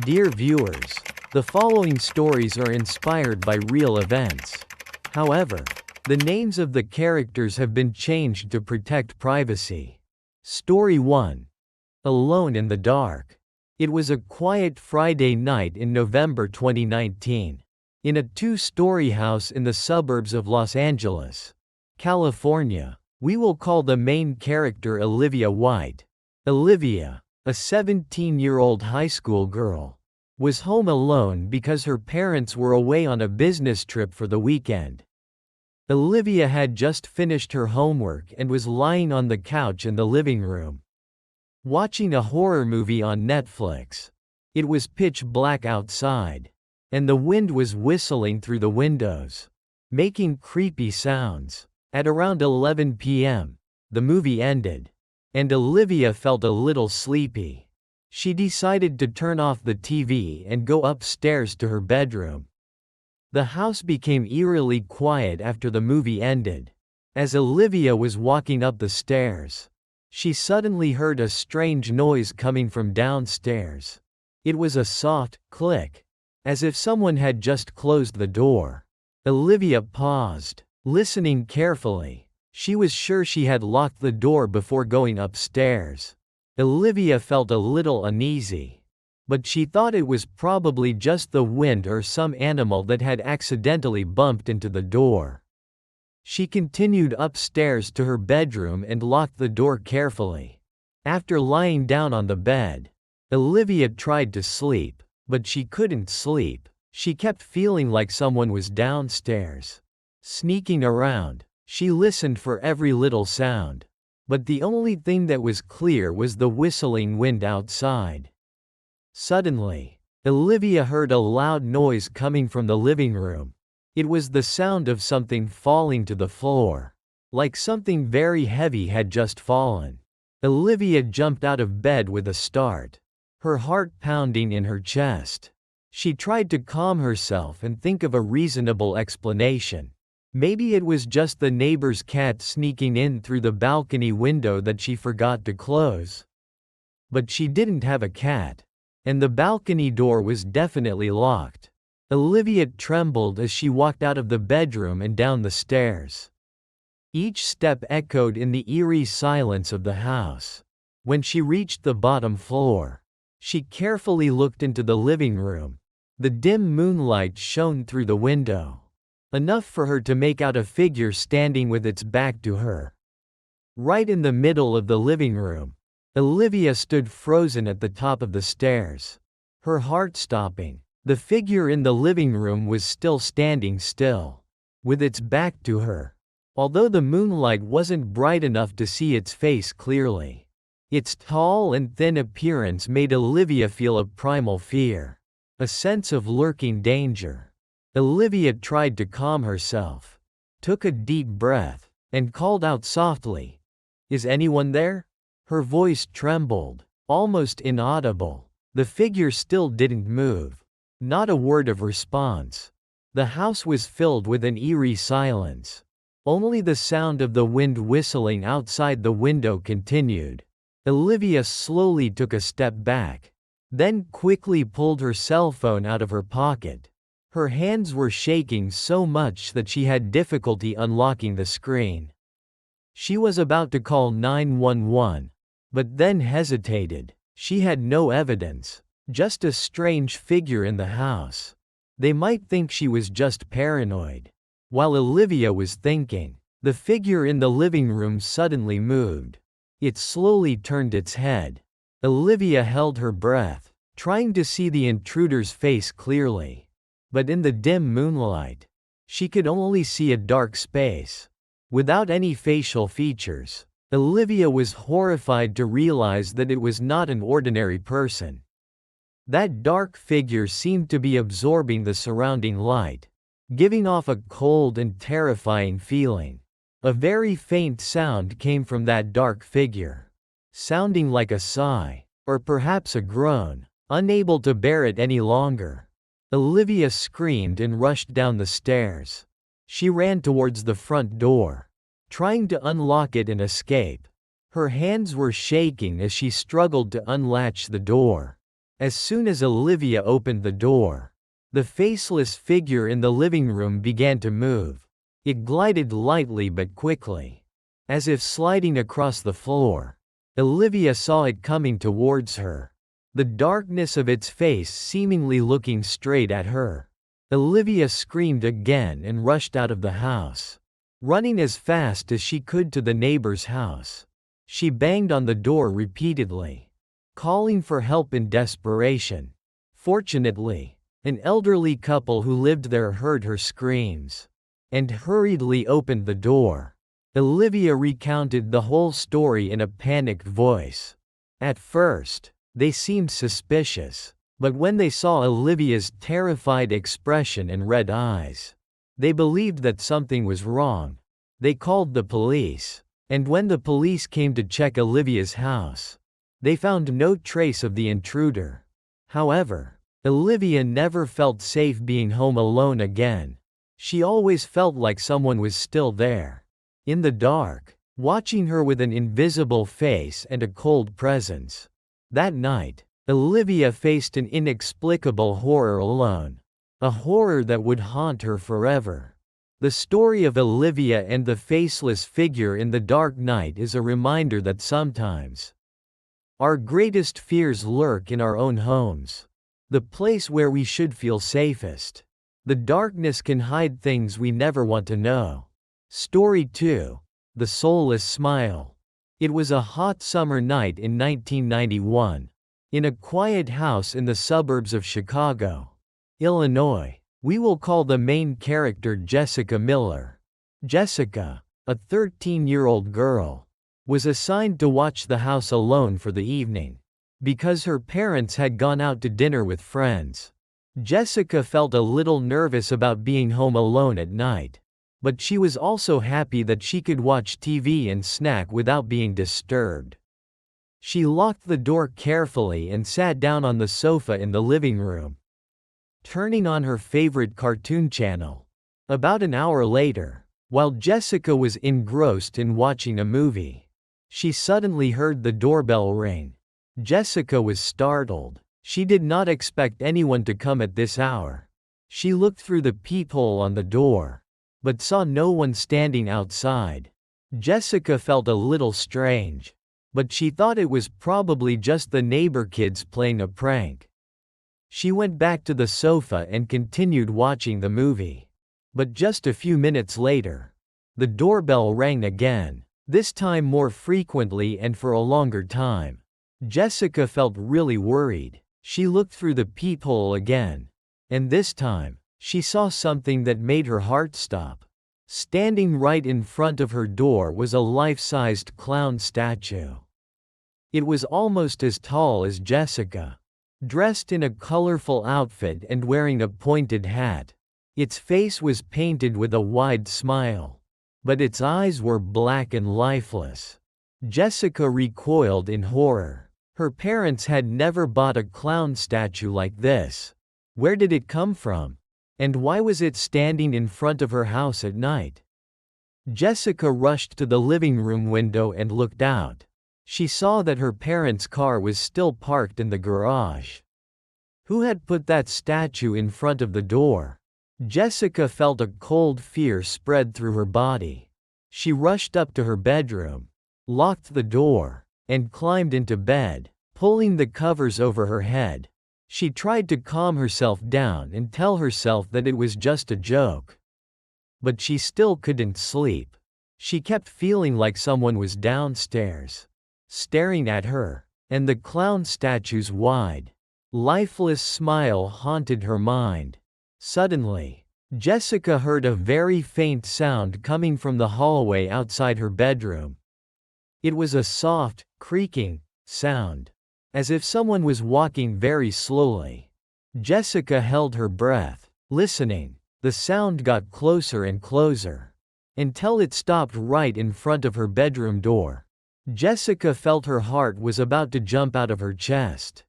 Dear viewers, the following stories are inspired by real events. However, the names of the characters have been changed to protect privacy. Story 1. Alone in the Dark. It was a quiet Friday night in November 2019. In a two-story house in the suburbs of Los Angeles, California. We will call the main character Olivia White. Olivia, a 17-year-old high school girl, was home alone because her parents were away on a business trip for the weekend. Olivia had just finished her homework and was lying on the couch in the living room, watching a horror movie on Netflix. It was pitch black outside, and the wind was whistling through the windows, making creepy sounds. At around 11 p.m., the movie ended, and Olivia felt a little sleepy. She decided to turn off the TV and go upstairs to her bedroom. The house became eerily quiet after the movie ended. As Olivia was walking up the stairs, she suddenly heard a strange noise coming from downstairs. It was a soft click, as if someone had just closed the door. Olivia paused, listening carefully. She was sure she had locked the door before going upstairs. Olivia felt a little uneasy, but she thought it was probably just the wind or some animal that had accidentally bumped into the door. She continued upstairs to her bedroom and locked the door carefully. After lying down on the bed, Olivia tried to sleep, but she couldn't sleep. She kept feeling like someone was downstairs, sneaking around. She listened for every little sound, but the only thing that was clear was the whistling wind outside. Suddenly, Olivia heard a loud noise coming from the living room. It was the sound of something falling to the floor, like something very heavy had just fallen. Olivia jumped out of bed with a start, her heart pounding in her chest. She tried to calm herself and think of a reasonable explanation. Maybe it was just the neighbor's cat sneaking in through the balcony window that she forgot to close. But she didn't have a cat, and the balcony door was definitely locked. Olivia trembled as she walked out of the bedroom and down the stairs. Each step echoed in the eerie silence of the house. When she reached the bottom floor, she carefully looked into the living room. The dim moonlight shone through the window, enough for her to make out a figure standing with its back to her. Right in the middle of the living room, Olivia stood frozen at the top of the stairs, her heart stopping. The figure in the living room was still standing still, with its back to her. Although the moonlight wasn't bright enough to see its face clearly, its tall and thin appearance made Olivia feel a primal fear, a sense of lurking danger. Olivia tried to calm herself, took a deep breath, and called out softly, "Is anyone there?" Her voice trembled, almost inaudible. The figure still didn't move. Not a word of response. The house was filled with an eerie silence. Only the sound of the wind whistling outside the window continued. Olivia slowly took a step back, then quickly pulled her cell phone out of her pocket. Her hands were shaking so much that she had difficulty unlocking the screen. She was about to call 911, but then hesitated. She had no evidence, just a strange figure in the house. They might think she was just paranoid. While Olivia was thinking, the figure in the living room suddenly moved. It slowly turned its head. Olivia held her breath, trying to see the intruder's face clearly. But in the dim moonlight, she could only see a dark space, without any facial features. Olivia was horrified to realize that it was not an ordinary person. That dark figure seemed to be absorbing the surrounding light, giving off a cold and terrifying feeling. A very faint sound came from that dark figure, sounding like a sigh, or perhaps a groan. Unable to bear it any longer, Olivia screamed and rushed down the stairs. She ran towards the front door, trying to unlock it and escape. Her hands were shaking as she struggled to unlatch the door. As soon as Olivia opened the door, the faceless figure in the living room began to move. It glided lightly but quickly, as if sliding across the floor. Olivia saw it coming towards her, the darkness of its face seemingly looking straight at her. Olivia screamed again and rushed out of the house, running as fast as she could to the neighbor's house. She banged on the door repeatedly, calling for help in desperation. Fortunately, an elderly couple who lived there heard her screams and hurriedly opened the door. Olivia recounted the whole story in a panicked voice. At first, they seemed suspicious, but when they saw Olivia's terrified expression and red eyes, they believed that something was wrong. They called the police, and when the police came to check Olivia's house, they found no trace of the intruder. However, Olivia never felt safe being home alone again. She always felt like someone was still there, in the dark, watching her with an invisible face and a cold presence. That night, Olivia faced an inexplicable horror alone, a horror that would haunt her forever. The story of Olivia and the faceless figure in the dark night is a reminder that sometimes our greatest fears lurk in our own homes, the place where we should feel safest. The darkness can hide things we never want to know. Story 2. The Soulless Smile. It was a hot summer night in 1991. In a quiet house in the suburbs of Chicago, Illinois. We will call the main character Jessica Miller. Jessica, a 13-year-old girl, was assigned to watch the house alone for the evening. Because her parents had gone out to dinner with friends, Jessica felt a little nervous about being home alone at night. But she was also happy that she could watch TV and snack without being disturbed. She locked the door carefully and sat down on the sofa in the living room, turning on her favorite cartoon channel. About an hour later, while Jessica was engrossed in watching a movie, she suddenly heard the doorbell ring. Jessica was startled. She did not expect anyone to come at this hour. She looked through the peephole on the door, but saw no one standing outside. Jessica felt a little strange, but she thought it was probably just the neighbor kids playing a prank. She went back to the sofa and continued watching the movie. But just a few minutes later, the doorbell rang again, this time more frequently and for a longer time. Jessica felt really worried. She looked through the peephole again, and this time, she saw something that made her heart stop. Standing right in front of her door was a life-sized clown statue. It was almost as tall as Jessica, dressed in a colorful outfit and wearing a pointed hat. Its face was painted with a wide smile, but its eyes were black and lifeless. Jessica recoiled in horror. Her parents had never bought a clown statue like this. Where did it come from? And why was it standing in front of her house at night? Jessica rushed to the living room window and looked out. She saw that her parents' car was still parked in the garage. Who had put that statue in front of the door? Jessica felt a cold fear spread through her body. She rushed up to her bedroom, locked the door, and climbed into bed, pulling the covers over her head. She tried to calm herself down and tell herself that it was just a joke. But she still couldn't sleep. She kept feeling like someone was downstairs, staring at her, and the clown statue's wide, lifeless smile haunted her mind. Suddenly, Jessica heard a very faint sound coming from the hallway outside her bedroom. It was a soft, creaking sound, as if someone was walking very slowly. Jessica held her breath, listening. The sound got closer and closer, until it stopped right in front of her bedroom door. Jessica felt her heart was about to jump out of her chest.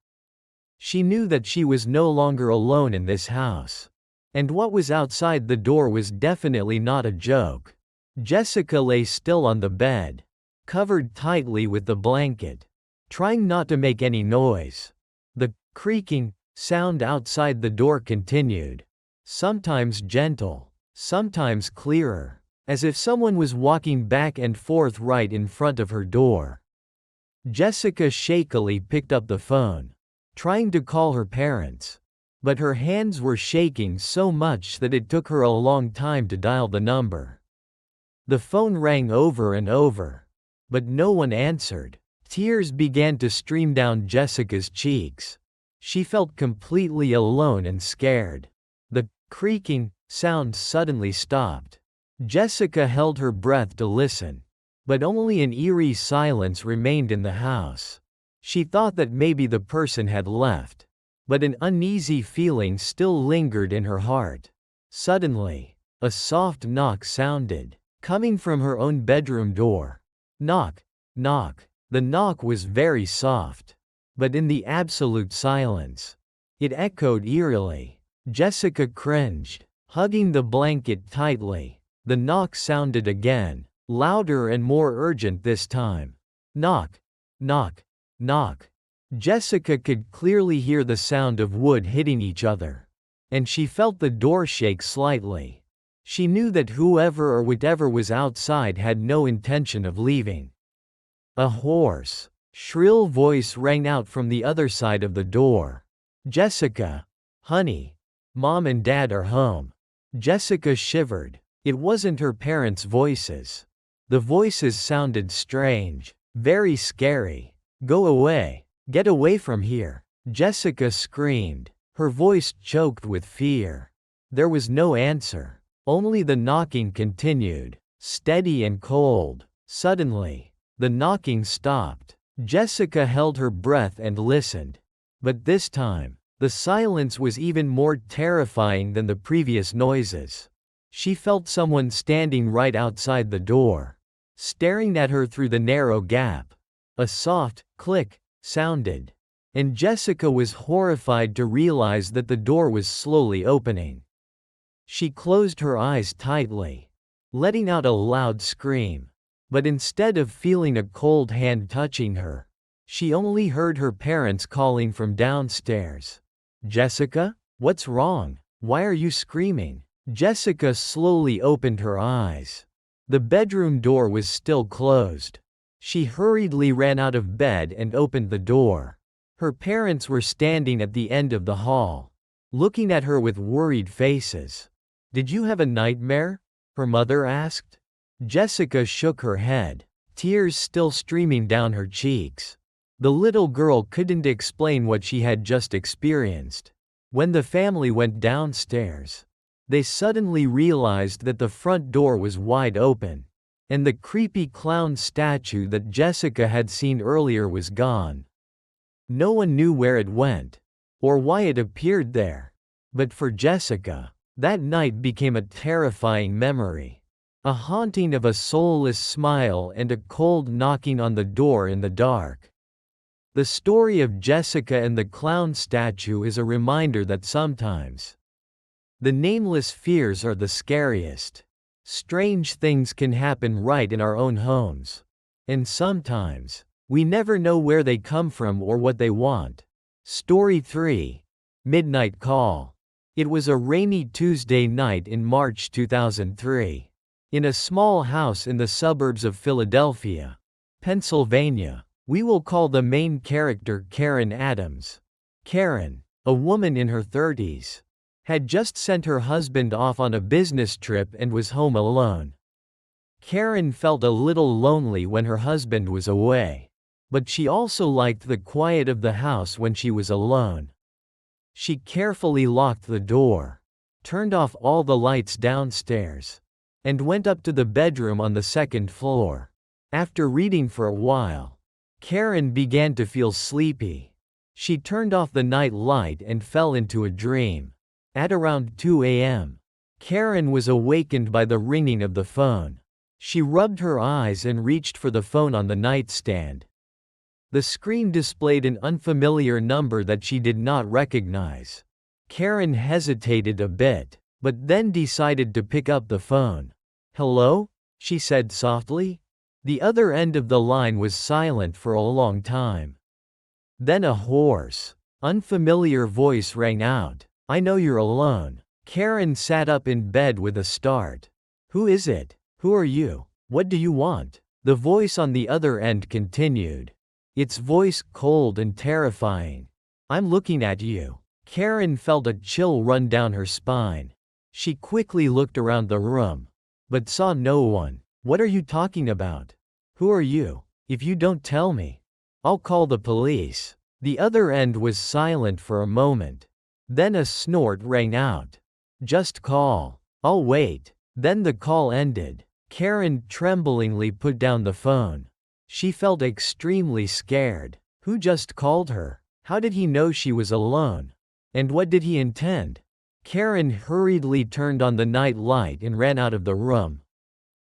She knew that she was no longer alone in this house, and what was outside the door was definitely not a joke. Jessica lay still on the bed, covered tightly with the blanket, trying not to make any noise. The creaking sound outside the door continued, sometimes gentle, sometimes clearer, as if someone was walking back and forth right in front of her door. Jessica shakily picked up the phone, trying to call her parents, but her hands were shaking so much that it took her a long time to dial the number. The phone rang over and over, but no one answered. Tears began to stream down Jessica's cheeks. She felt completely alone and scared. The creaking sound suddenly stopped. Jessica held her breath to listen, but only an eerie silence remained in the house. She thought that maybe the person had left, but an uneasy feeling still lingered in her heart. Suddenly, a soft knock sounded, coming from her own bedroom door. Knock, knock. The knock was very soft, but in the absolute silence, it echoed eerily. Jessica cringed, hugging the blanket tightly. The knock sounded again, louder and more urgent this time. Knock, knock, knock. Jessica could clearly hear the sound of wood hitting each other, and she felt the door shake slightly. She knew that whoever or whatever was outside had no intention of leaving. A hoarse, shrill voice rang out from the other side of the door. Jessica, honey, Mom and Dad are home. Jessica shivered. It wasn't her parents' voices. The voices sounded strange, very scary. Go away. Get away from here. Jessica screamed, her voice choked with fear. There was no answer. Only the knocking continued, steady and cold. Suddenly, the knocking stopped. Jessica held her breath and listened. But this time, the silence was even more terrifying than the previous noises. She felt someone standing right outside the door, staring at her through the narrow gap. A soft click sounded, and Jessica was horrified to realize that the door was slowly opening. She closed her eyes tightly, letting out a loud scream. But instead of feeling a cold hand touching her, she only heard her parents calling from downstairs. Jessica? What's wrong? Why are you screaming? Jessica slowly opened her eyes. The bedroom door was still closed. She hurriedly ran out of bed and opened the door. Her parents were standing at the end of the hall, looking at her with worried faces. Did you have a nightmare? Her mother asked. Jessica shook her head, tears still streaming down her cheeks. The little girl couldn't explain what she had just experienced. When the family went downstairs, they suddenly realized that the front door was wide open, and the creepy clown statue that Jessica had seen earlier was gone. No one knew where it went, or why it appeared there. But for Jessica, that night became a terrifying memory. A haunting of a soulless smile and a cold knocking on the door in the dark. The story of Jessica and the clown statue is a reminder that sometimes the nameless fears are the scariest. Strange things can happen right in our own homes. And sometimes, we never know where they come from or what they want. Story 3. Midnight Call. It was a rainy Tuesday night in March 2003. In a small house in the suburbs of Philadelphia, Pennsylvania. We will call the main character Karen Adams. Karen, a woman in her 30s, had just sent her husband off on a business trip and was home alone. Karen felt a little lonely when her husband was away, but she also liked the quiet of the house when she was alone. She carefully locked the door, turned off all the lights downstairs, and went up to the bedroom on the second floor. After reading for a while, Karen began to feel sleepy. She turned off the night light and fell into a dream. At around 2 a.m., Karen was awakened by the ringing of the phone. She rubbed her eyes and reached for the phone on the nightstand. The screen displayed an unfamiliar number that she did not recognize. Karen hesitated a bit, but then decided to pick up the phone. "Hello?" she said softly. The other end of the line was silent for a long time. Then a hoarse, Unfamiliar voice rang out. I know you're alone. Karen sat up in bed with a start. Who is it? Who are you? What do you want? The voice on the other end continued. Its voice cold and terrifying. I'm looking at you. Karen felt a chill run down her spine. She quickly looked around the room, but saw no one. What are you talking about? Who are you? If you don't tell me, I'll call the police. The other end was silent for a moment. Then a snort rang out. Just call. I'll wait. Then the call ended. Karen tremblingly put down the phone. She felt extremely scared. Who just called her? How did he know she was alone? And what did he intend? Karen hurriedly turned on the night light and ran out of the room.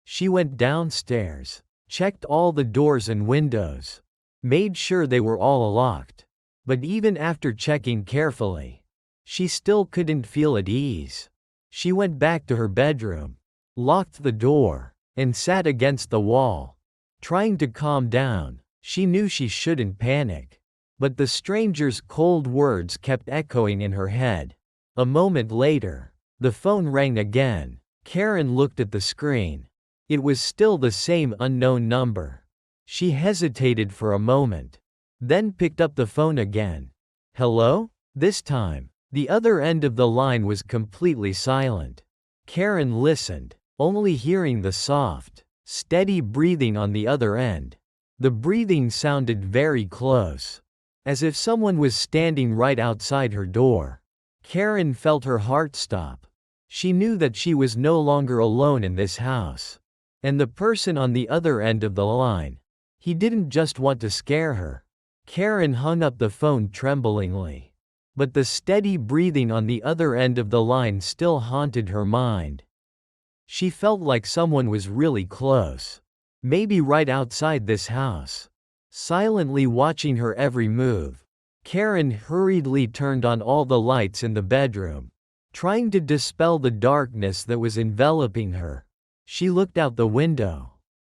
She went downstairs, checked all the doors and windows, made sure they were all locked. But even after checking carefully, she still couldn't feel at ease. She went back to her bedroom, locked the door, and sat against the wall, trying to calm down. She knew she shouldn't panic, but the stranger's cold words kept echoing in her head. A moment later, the phone rang again. Karen looked at the screen. It was still the same unknown number. She hesitated for a moment, then picked up the phone again. Hello? This time, the other end of the line was completely silent. Karen listened, only hearing the soft, steady breathing on the other end. The breathing sounded very close, as if someone was standing right outside her door. Karen felt her heart stop. She knew that she was no longer alone in this house. And the person on the other end of the line, he didn't just want to scare her. Karen hung up the phone tremblingly. But the steady breathing on the other end of the line still haunted her mind. She felt like someone was really close. Maybe right outside this house, silently watching her every move. Karen hurriedly turned on all the lights in the bedroom, trying to dispel the darkness that was enveloping her. She looked out the window,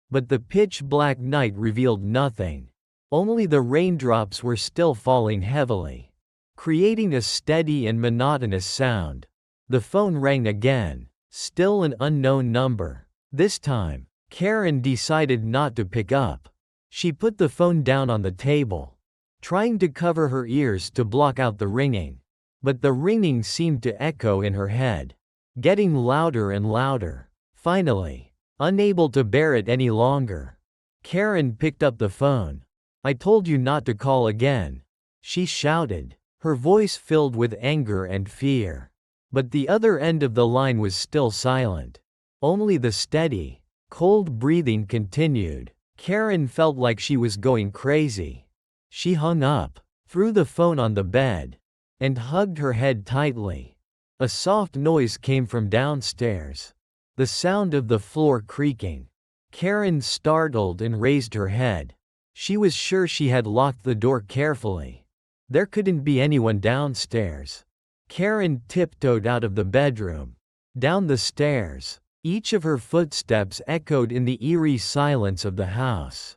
but the pitch-black night revealed nothing. Only the raindrops were still falling heavily, creating a steady and monotonous sound. The phone rang again, still an unknown number. This time, Karen decided not to pick up. She put the phone down on the table, trying to cover her ears to block out the ringing. But the ringing seemed to echo in her head, getting louder and louder. Finally, unable to bear it any longer, Karen picked up the phone. I told you not to call again, she shouted, her voice filled with anger and fear. But the other end of the line was still silent. Only the steady, cold breathing continued. Karen felt like she was going crazy. She hung up, threw the phone on the bed, and hugged her head tightly. A soft noise came from downstairs, the sound of the floor creaking. Karen startled and raised her head. She was sure she had locked the door carefully. There couldn't be anyone downstairs. Karen tiptoed out of the bedroom, down the stairs. Each of her footsteps echoed in the eerie silence of the house.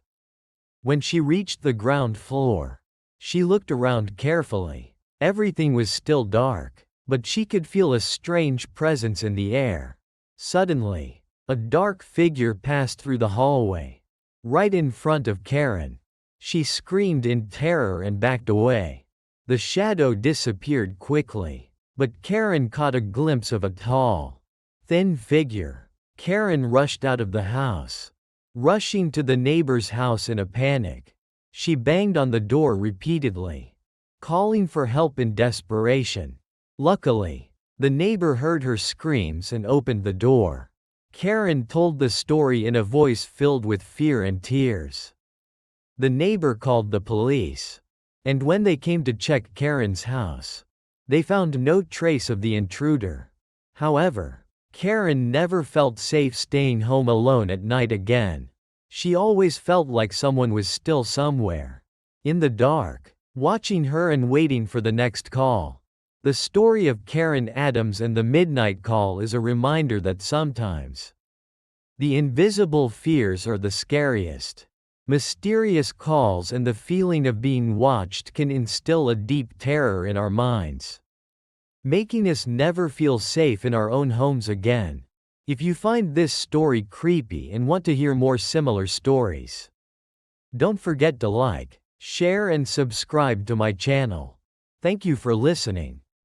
When she reached the ground floor, she looked around carefully. Everything was still dark, but she could feel a strange presence in the air. Suddenly, a dark figure passed through the hallway, right in front of Karen. She screamed in terror and backed away. The shadow disappeared quickly, but Karen caught a glimpse of a tall, thin figure. Karen rushed out of the house, rushing to the neighbor's house in a panic. She banged on the door repeatedly, calling for help in desperation. Luckily, the neighbor heard her screams and opened the door. Karen told the story in a voice filled with fear and tears. The neighbor called the police, and when they came to check Karen's house, they found no trace of the intruder. However, Karen never felt safe staying home alone at night again. She always felt like someone was still somewhere, in the dark, watching her and waiting for the next call. The story of Karen Adams and the Midnight Call is a reminder that sometimes the invisible fears are the scariest. Mysterious calls and the feeling of being watched can instill a deep terror in our minds, making us never feel safe in our own homes again. If you find this story creepy and want to hear more similar stories, don't forget to like, share and subscribe to my channel. Thank you for listening.